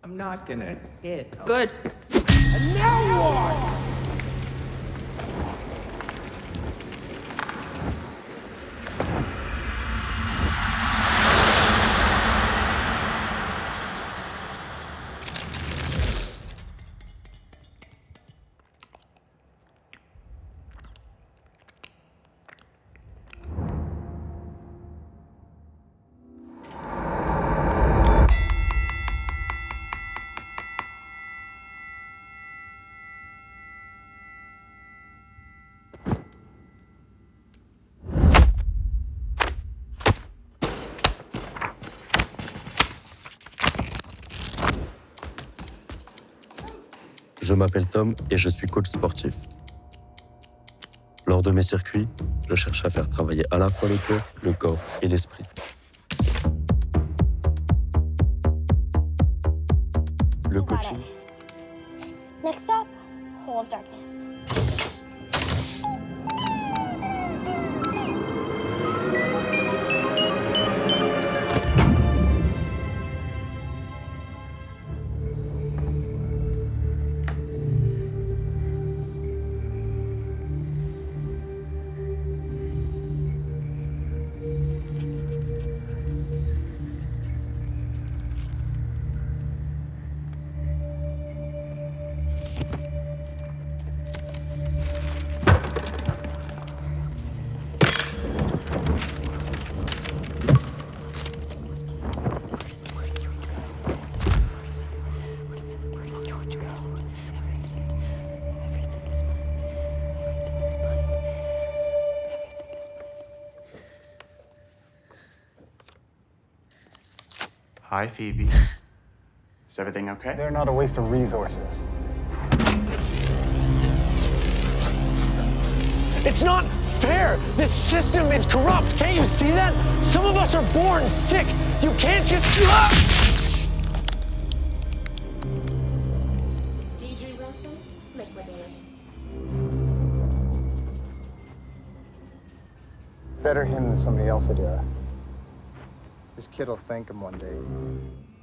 I'm not gonna hit. Good. And now what? Je m'appelle Tom et je suis coach sportif. Lors de mes circuits, je cherche à faire travailler à la fois le cœur, le corps et l'esprit. Le coaching. Next stop, Hole of Darkness. Hi, Phoebe. Is everything okay? They're not a waste of resources. It's not fair! This system is corrupt! Can't you see that? Some of us are born sick! You can't just... DJ Wilson, liquidated. Better him than somebody else, Adira. This kid will thank him one day.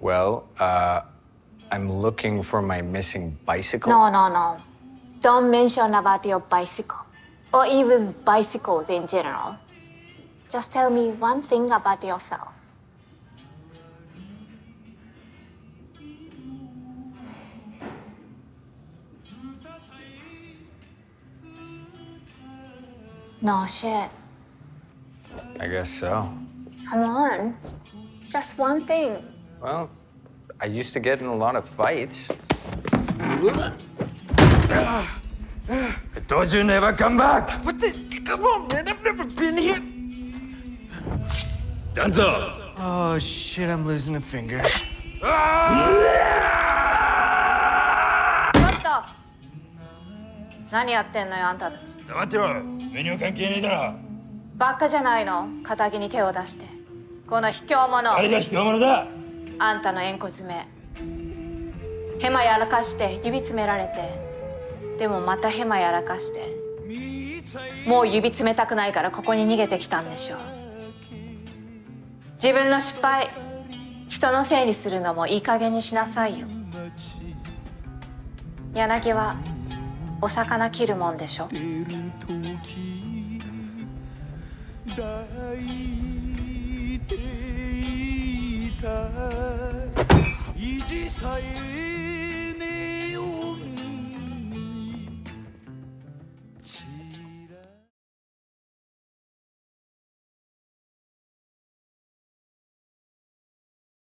Well, I'm looking for my missing bicycle. No. Don't mention about your bicycle. Or even bicycles in general. Just tell me one thing about yourself. No shit. I guess so. Come on. Just one thing. Well, I used to get in a lot of fights. I told you never come back. What the? Come on, man. I've never been here. Guns up. Oh, shit, I'm losing a finger. ちょっと何やってんのよ、あんたたち。黙ってろ。メニュー関係ねえだろ。バカじゃないの、肩に手を出して。この卑怯者。誰が卑怯者だ。あんたの縁故詰め。ヘマやらかして指詰められて。でもまたヘマやらかして。もう指詰めたくないからここに逃げてきたんでしょ。自分の失敗、人のせいにするのもいい加減にしなさいよ。柳はお魚切るもんでしょ。